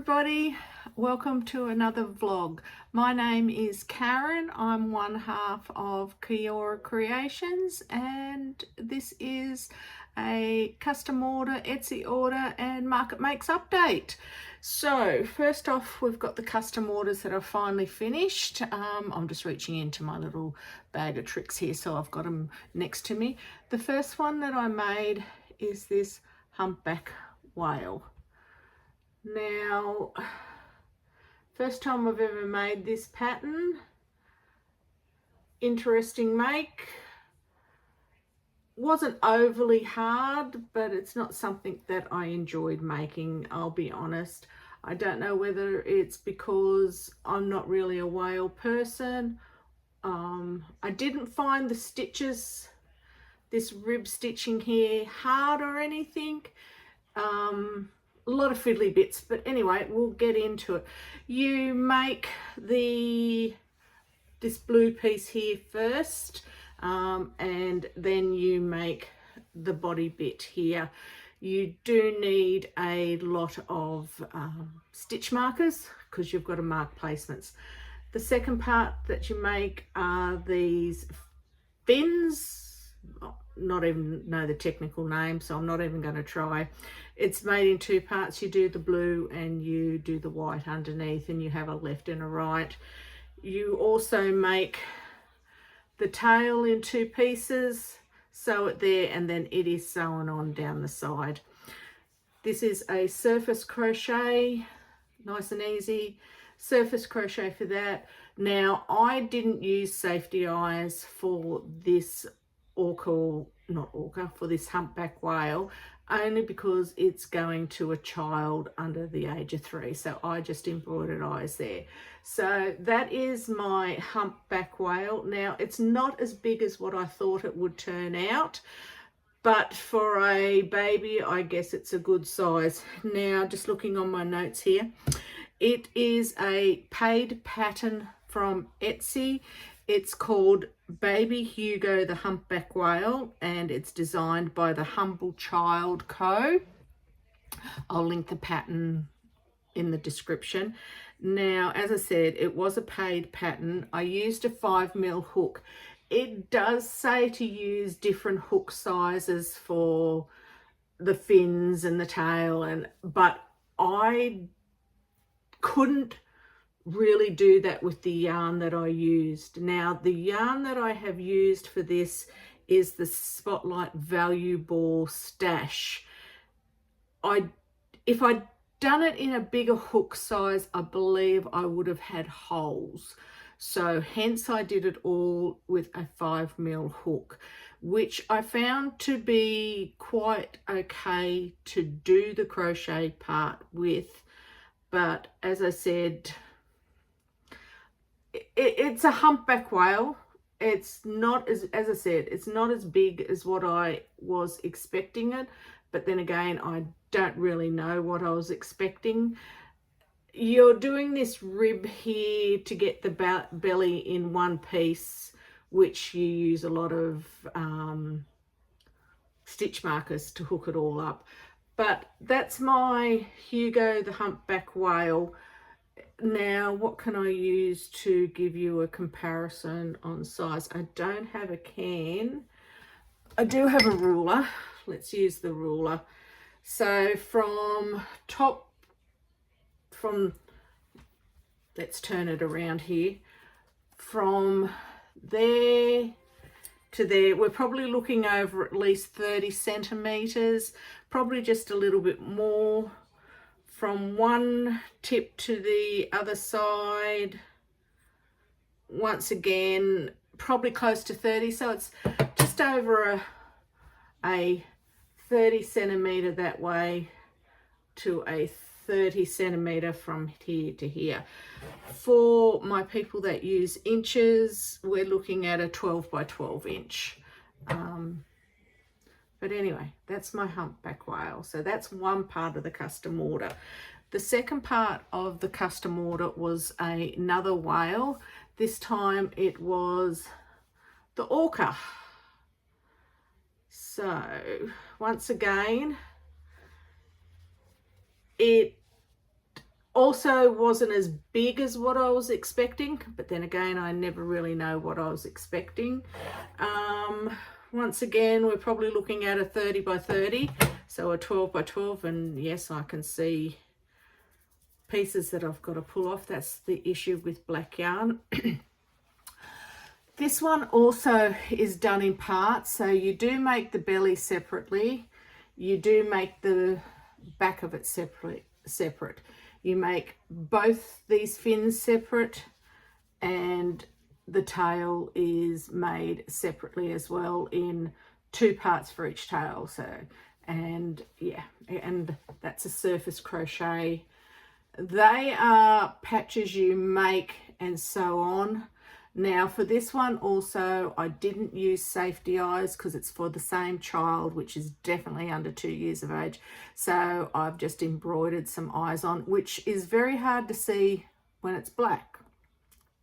everybody, welcome to another vlog. My name is Karen. I'm one half of Kiora Creations and this is a custom order, Etsy order and Market Makes update. So first off, we've got the custom orders that are finally finished. I'm just reaching into my little bag of tricks here, so I've got them next to me. The first one that I made is this Humpback Whale. Now, first time I've ever made this pattern. Interesting make. Wasn't overly hard, but it's not something that I enjoyed making, I'll be honest. I don't know whether it's because I'm not really a whale person. I didn't find the stitches, this rib stitching here, hard or anything. A lot of fiddly bits, but anyway, we'll get into it. You make this blue piece here first, and then you make the body bit here. You do need a lot of stitch markers because you've got to mark placements. The second part that you make are these fins. Not even know the technical name, so I'm not even going to try. It's made in two parts. You do the blue and you do the white underneath, and you have a left and a right. You also make the tail in two pieces, sew it there, and then it is sewn on down the side. This is a surface crochet, nice and easy surface crochet for that. Now, I didn't use safety eyes for this for this humpback whale, only because it's going to a child under the age of 3, so I just embroidered eyes there. So that is my humpback whale. Now, it's not as big as what I thought it would turn out, but for a baby, I guess it's a good size. Now, just looking on my notes here, it is a paid pattern from Etsy. It's called Baby Hugo the Humpback Whale, and it's designed by the Humble Child Co. I'll link the pattern in the description. Now, as I said, it was a paid pattern. I used a 5mm hook. It does say to use different hook sizes for the fins and the tail, but I couldn't really do that with the yarn that I used. Now, the yarn that I have used for this is the Spotlight Value Ball Stash. If I'd done it in a bigger hook size, I believe I would have had holes. So hence I did it all with a 5mm hook, which I found to be quite okay to do the crochet part with. But as I said, it's a humpback whale. It's not, as I said, it's not as big as what I was expecting it, but then again, I don't really know what I was expecting. You're doing this rib here to get the belly in one piece, which you use a lot of stitch markers to hook it all up. But that's my Hugo the Humpback Whale. Now, what can I use to give you a comparison on size? I don't have a can. I do have a ruler. Let's use the ruler. So let's turn it around here. From there to there, we're probably looking over at least 30 centimeters, probably just a little bit more. From one tip to the other side, once again, probably close to 30. So it's just over a 30 centimeter that way to a 30 centimeter from here to here. For my people that use inches, we're looking at a 12 by 12 inch. But anyway, that's my humpback whale. So that's one part of the custom order. The second part of the custom order was another whale. This time it was the orca. So once again, Also wasn't as big as what I was expecting, but then again, I never really know what I was expecting. Once again, we're probably looking at a 30 by 30, so a 12 by 12, and yes, I can see pieces that I've got to pull off. That's the issue with black yarn. This one also is done in parts, so you do make the belly separately, you do make the back of it separate. You make both these fins separate, and the tail is made separately as well, in 2 parts for each tail. So, and yeah, and that's a surface crochet. They are patches you make and sew on. Now for this one also, I didn't use safety eyes because it's for the same child, which is definitely under 2 years of age. So I've just embroidered some eyes on, which is very hard to see when it's black,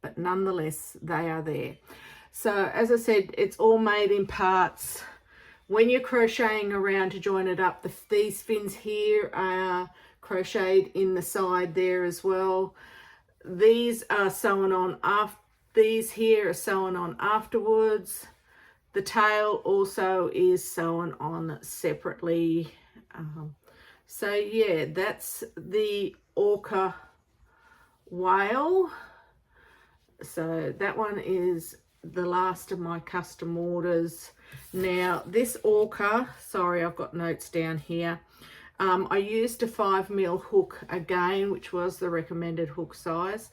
but nonetheless, they are there. So as I said, it's all made in parts. When you're crocheting around to join it up, these fins here are crocheted in the side there as well. These are sewn on after. These here are sewn on afterwards. The tail also is sewn on separately. So yeah, that's the Orca Whale. So that one is the last of my custom orders. Now this Orca, sorry, I've got notes down here. I used a 5mm hook again, which was the recommended hook size.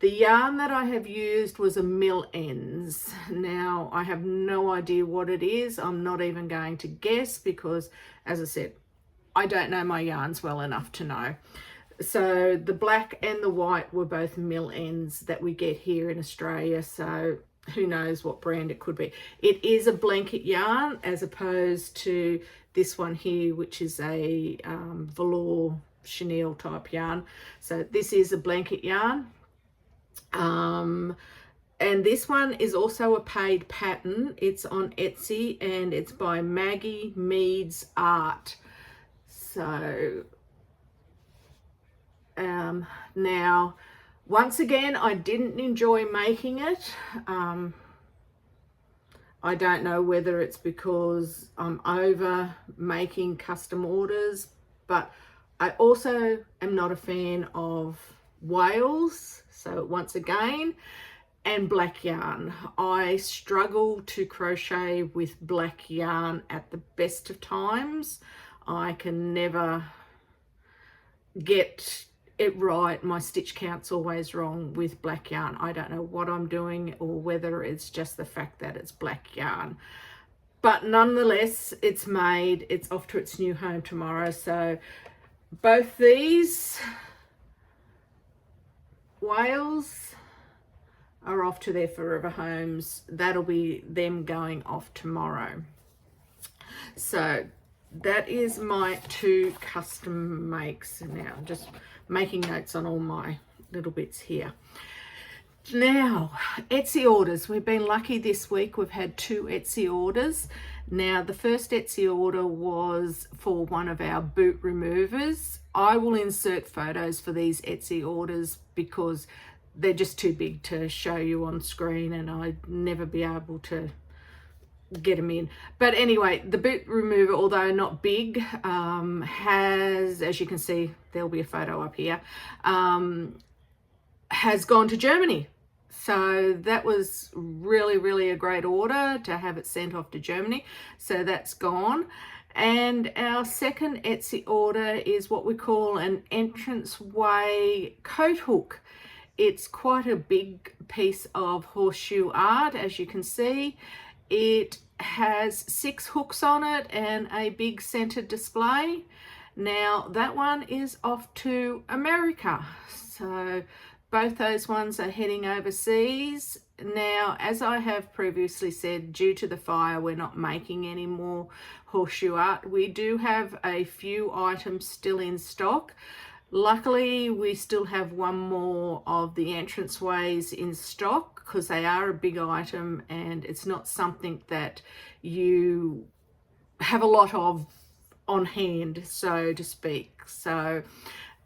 The yarn that I have used was a mill ends. Now, I have no idea what it is. I'm not even going to guess because, as I said, I don't know my yarns well enough to know. So the black and the white were both mill ends that we get here in Australia. So who knows what brand it could be. It is a blanket yarn as opposed to this one here, which is a velour chenille type yarn. So this is a blanket yarn. And this one is also a paid pattern. It's on Etsy and it's by Maggie Meads Art. So now once again, I didn't enjoy making it. I don't know whether it's because I'm over making custom orders, but I also am not a fan of whales. So once again, and black yarn. I struggle to crochet with black yarn at the best of times. I can never get it right. My stitch count's always wrong with black yarn. I don't know what I'm doing or whether it's just the fact that it's black yarn. But nonetheless, it's made. It's off to its new home tomorrow. So both these whales are off to their forever homes. That'll be them going off tomorrow. So that is my 2 custom makes. Now I'm just making notes on all my little bits here. Now Etsy orders. We've been lucky this week. We've had 2 Etsy orders. Now the first Etsy order was for one of our boot removers. I will insert photos for these Etsy orders because they're just too big to show you on screen and I'd never be able to get them in. But anyway, the boot remover, although not big, has, as you can see, there'll be a photo up here, has gone to Germany. So that was really a great order to have it sent off to Germany. So that's gone. And our second Etsy order is what we call an entranceway coat hook. It's quite a big piece of horseshoe art, as you can see. It has 6 hooks on it and a big centered display. Now that one is off to America. So both those ones are heading overseas. Now, as I have previously said, due to the fire, we're not making any more horseshoe art. We do have a few items still in stock. Luckily, we still have one more of the entranceways in stock because they are a big item and it's not something that you have a lot of on hand, so to speak. So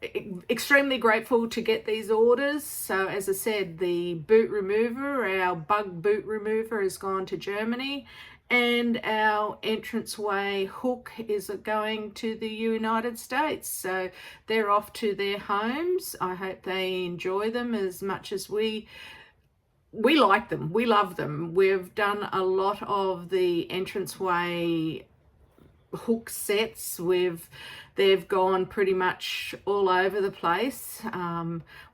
extremely grateful to get these orders. So as I said, the boot remover, our bug boot remover, has gone to Germany, and our entranceway hook is going to the United States. So they're off to their homes. I hope they enjoy them as much as we like them. We love them. We've done a lot of the entranceway hook sets. They've gone pretty much all over the place.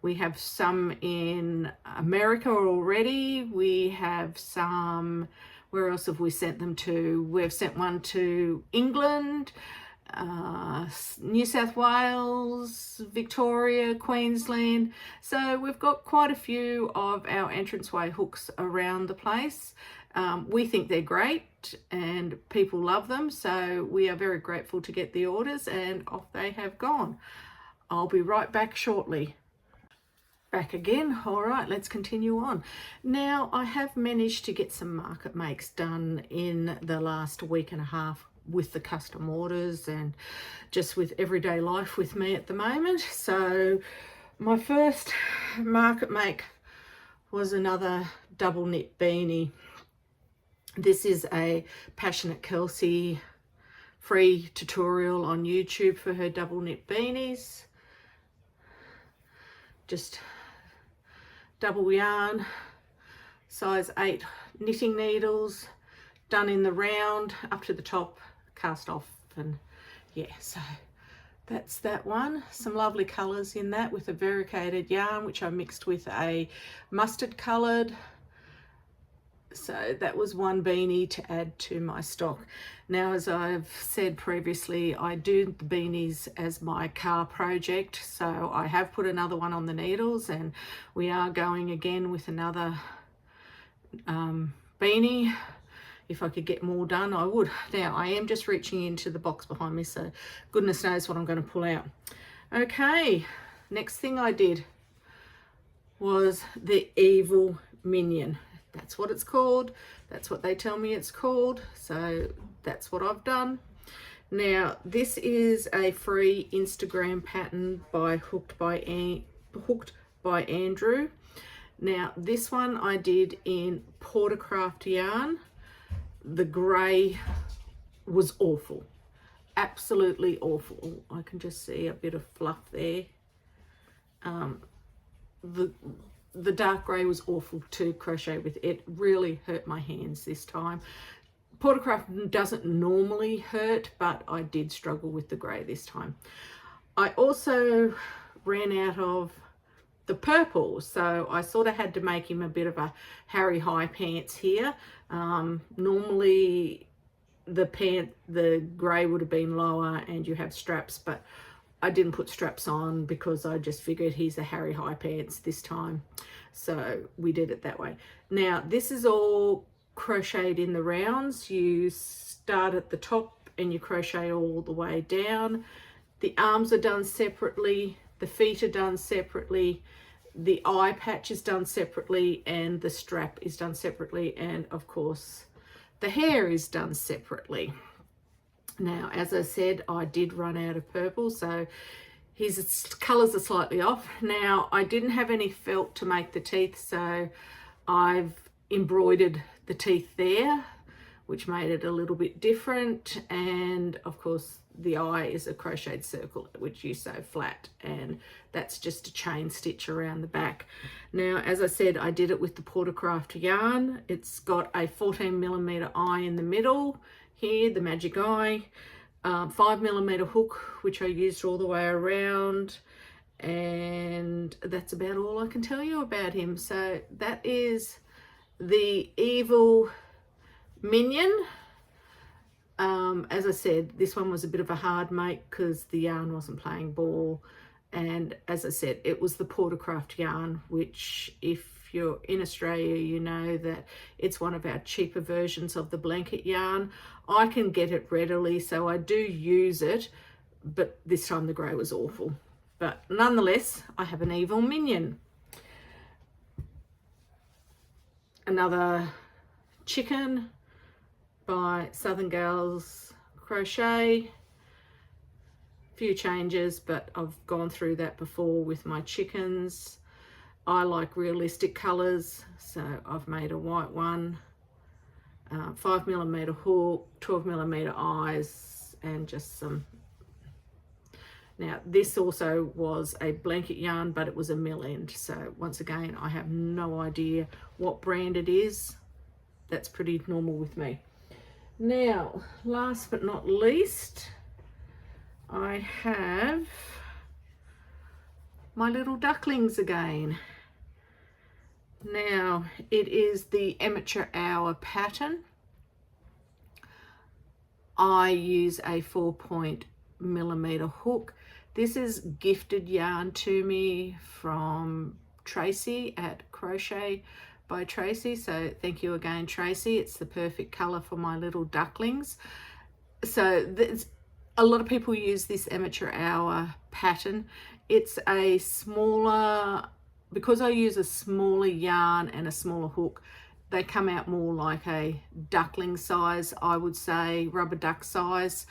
We have some in America already. We have some, where else have we sent them to? We've sent one to England, New South Wales, Victoria, Queensland. So we've got quite a few of our entranceway hooks around the place. We think they're great and people love them, so we are very grateful to get the orders, and off they have gone. I'll be right back shortly. Back again. All right, let's continue on. Now, I have managed to get some market makes done in the last week and a half with the custom orders and just with everyday life with me at the moment. So my first market make was another double knit beanie. This is a Passionate Kelsey free tutorial on YouTube for her double knit beanies. Just double yarn, size 8 knitting needles, done in the round up to the top, cast off, and yeah, so that's that one. Some lovely colours in that with a variegated yarn, which I mixed with a mustard coloured. So that was one beanie to add to my stock. Now, as I've said previously, I do the beanies as my car project. So I have put another one on the needles, and we are going again with another beanie. If I could get more done, I would. Now, I am just reaching into the box behind me, so goodness knows what I'm going to pull out. Okay, next thing I did was the Evil Minion. That's what it's called. That's what they tell me it's called. So that's what I've done. Now, this is a free Instagram pattern by Hooked by Andrew. Now, this one I did in Portercraft yarn. The grey was awful. Absolutely awful. I can just see a bit of fluff there. The dark grey was awful to crochet with. It really hurt my hands this time. Portercraft doesn't normally hurt, but I did struggle with the grey this time. I also ran out of the purple, so I sort of had to make him a bit of a Harry High pants here. Normally the grey would have been lower and you have straps, but I didn't put straps on because I just figured he's a Harry High pants this time. So we did it that way. Now, this is all crocheted in the rounds. You start at the top and you crochet all the way down. The arms are done separately. The feet are done separately. The eye patch is done separately, and the strap is done separately. And of course, the hair is done separately. Now, as I said, I did run out of purple, so his colours are slightly off. Now, I didn't have any felt to make the teeth, so I've embroidered the teeth there, which made it a little bit different. And of course, the eye is a crocheted circle, which you sew flat, and that's just a chain stitch around the back. Now, as I said, I did it with the Portercraft yarn. It's got a 14mm eye in the middle here, the magic eye, 5mm hook, which I used all the way around, and that's about all I can tell you about him. So that is the Evil Minion. As I said, this one was a bit of a hard make because the yarn wasn't playing ball, and as I said, it was the Portercraft yarn, which, if you're in Australia, you know that it's one of our cheaper versions of the blanket yarn. I can get it readily, so I do use it, but this time the grey was awful. But nonetheless, I have an Evil Minion. Another chicken by Southern Gals Crochet. few changes, but I've gone through that before with my chickens. I like realistic colours, so I've made a white one, 5mm hook, 12mm eyes, and just some. Now this also was a blanket yarn, but it was a mill end, so once again I have no idea what brand it is. That's pretty normal with me. Now last but not least, I have my little ducklings again. Now it is the amateur hour pattern. I use a 4mm hook. This is gifted yarn to me from Tracy at Crochet by Tracy, so thank you again, Tracy. It's the perfect color for my little ducklings. So a lot of people use this amateur hour pattern. It's a smaller, because I use a smaller yarn and a smaller hook, they come out more like a duckling size, I would say, rubber duck size.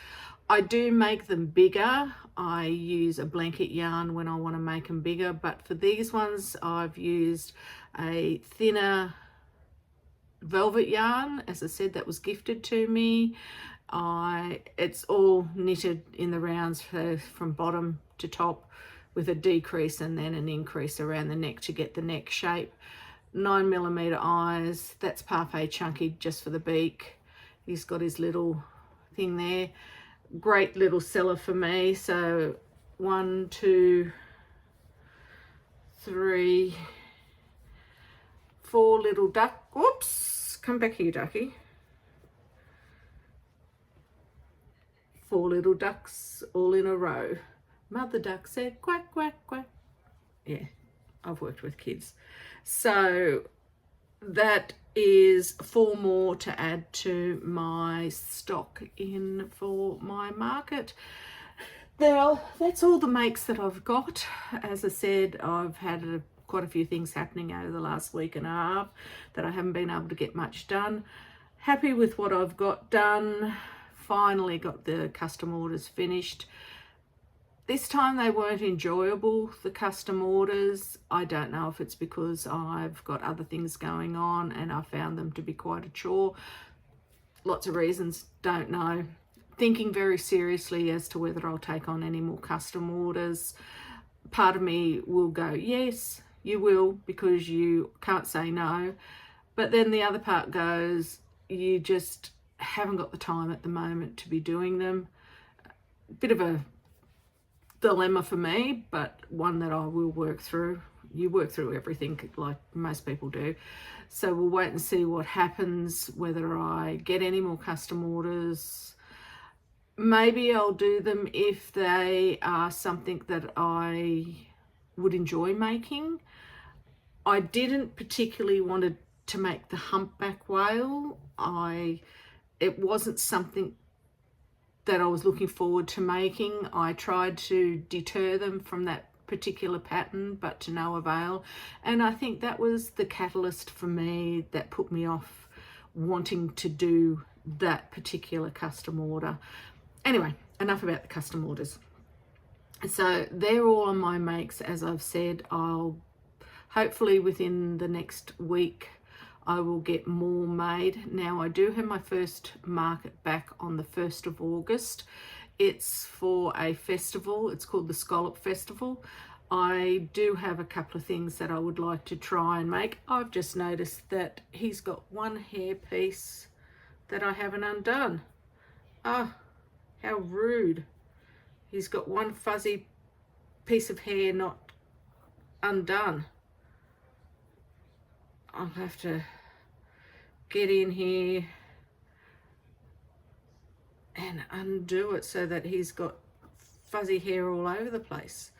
I do make them bigger. I use a blanket yarn when I want to make them bigger, but for these ones I've used a thinner velvet yarn. As I said, that was gifted to me. It's all knitted in the rounds from bottom to top, with a decrease and then an increase around the neck to get the neck shape. 9mm eyes, that's parfait chunky just for the beak. He's got his little thing there. Great little seller for me. So 1, 2, 3, 4 little duck. Whoops, come back here, ducky. 4 little ducks all in a row. Mother duck said quack, quack, quack. Yeah, I've worked with kids. So that is 4 more to add to my stock in for my market. Now, that's all the makes that I've got. As I said, I've had quite a few things happening over the last week and a half that I haven't been able to get much done. Happy with what I've got done. Finally got the custom orders finished. This time they weren't enjoyable, the custom orders. I don't know if it's because I've got other things going on and I found them to be quite a chore. Lots of reasons, don't know. Thinking very seriously as to whether I'll take on any more custom orders. Part of me will go, yes, you will, because you can't say no. But then the other part goes, you just haven't got the time at the moment to be doing them. Bit of a dilemma for me, but one that I will work through. You work through everything like most people do. So we'll wait and see what happens, whether I get any more custom orders. Maybe I'll do them if they are something that I would enjoy making. I didn't particularly want to make the Humpback Whale. It wasn't something that I was looking forward to making. I tried to deter them from that particular pattern, but to no avail. And I think that was the catalyst for me that put me off wanting to do that particular custom order. Anyway, enough about the custom orders. So they're all on my makes. As I've said, I'll hopefully within the next week I will get more made. Now I do have my first market back on the 1st of August. It's for a festival. It's called the Scallop Festival. I do have a couple of things that I would like to try and make. I've just noticed that he's got one hair piece that I haven't undone. Ah, how rude. He's got one fuzzy piece of hair not undone. I'll have to get in here and undo it so that he's got fuzzy hair all over the place.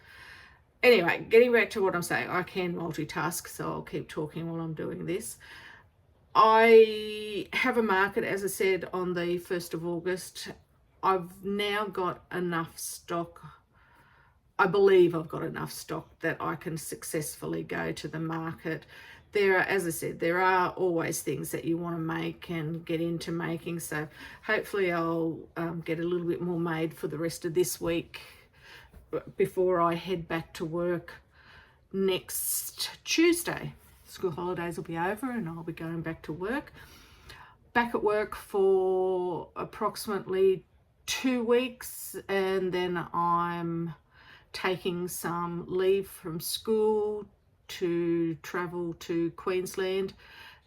Anyway, getting back to what I'm saying, I can multitask, so I'll keep talking while I'm doing this. I have a market, as I said, on the 1st of August. I've now got enough stock. I believe I've got enough stock that I can successfully go to the market. There are, as I said, there are always things that you want to make and get into making. So hopefully I'll get a little bit more made for the rest of this week before I head back to work next Tuesday. School holidays will be over and I'll be going back to work. Back at work for approximately 2 weeks, and then I'm taking some leave from school to travel to Queensland.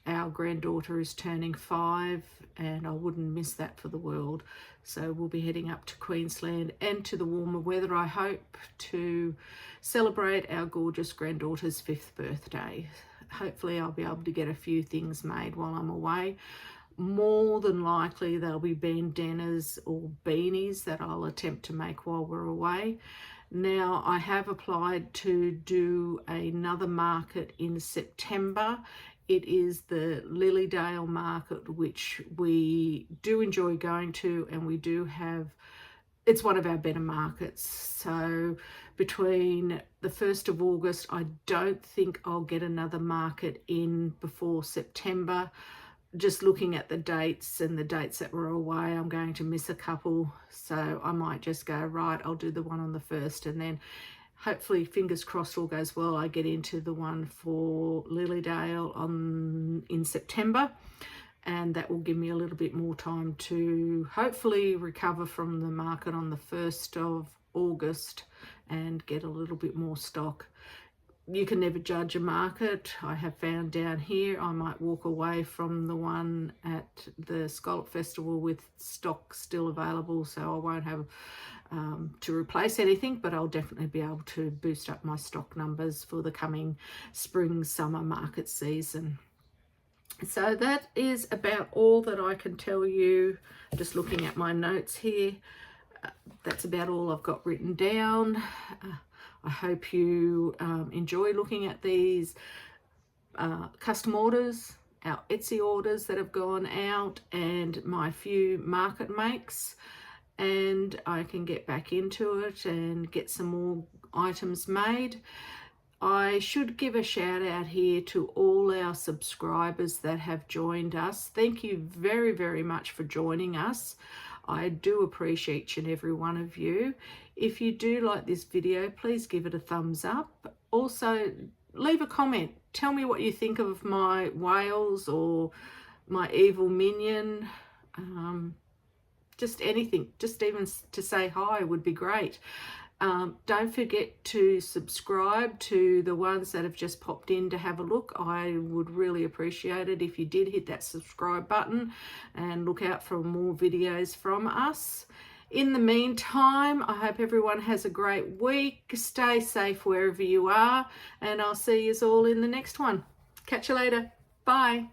Our granddaughter is turning 5 and I wouldn't miss that for the world. So we'll be heading up to Queensland and to the warmer weather, I hope, to celebrate our gorgeous granddaughter's 5th birthday. Hopefully I'll be able to get a few things made while I'm away. More than likely there'll be bandanas or beanies that I'll attempt to make while we're away. Now, I have applied to do another market in September. It is the Lilydale market, which we do enjoy going to, and we do have, it's one of our better markets. So between the 1st of August, I don't think I'll get another market in before September. Just looking at the dates and the dates that were away, I'm going to miss a couple. So I might just go, right, I'll do the one on the 1st, and then hopefully, fingers crossed, all goes well, I get into the one for Lilydale in September, and that will give me a little bit more time to hopefully recover from the market on the 1st of August and get a little bit more stock. You can never judge a market. I have found down here I might walk away from the one at the Scallop Festival with stock still available, so I won't have to replace anything, but I'll definitely be able to boost up my stock numbers for the coming spring summer market season. So that is about all that I can tell you. Just looking at my notes here, that's about all I've got written down. I hope you enjoy looking at these custom orders, our Etsy orders that have gone out, and my few market makes, and I can get back into it and get some more items made. I should give a shout out here to all our subscribers that have joined us. Thank you very, very much for joining us. I do appreciate each and every one of you. If you do like this video, please give it a thumbs up. Also, leave a comment. Tell me what you think of my whales or my evil minion. Just anything, just even to say hi would be great. Don't forget to subscribe to the ones that have just popped in to have a look. I would really appreciate it if you did hit that subscribe button, and look out for more videos from us. In the meantime, I hope everyone has a great week. Stay safe wherever you are, and I'll see you all in the next one. Catch you later. Bye.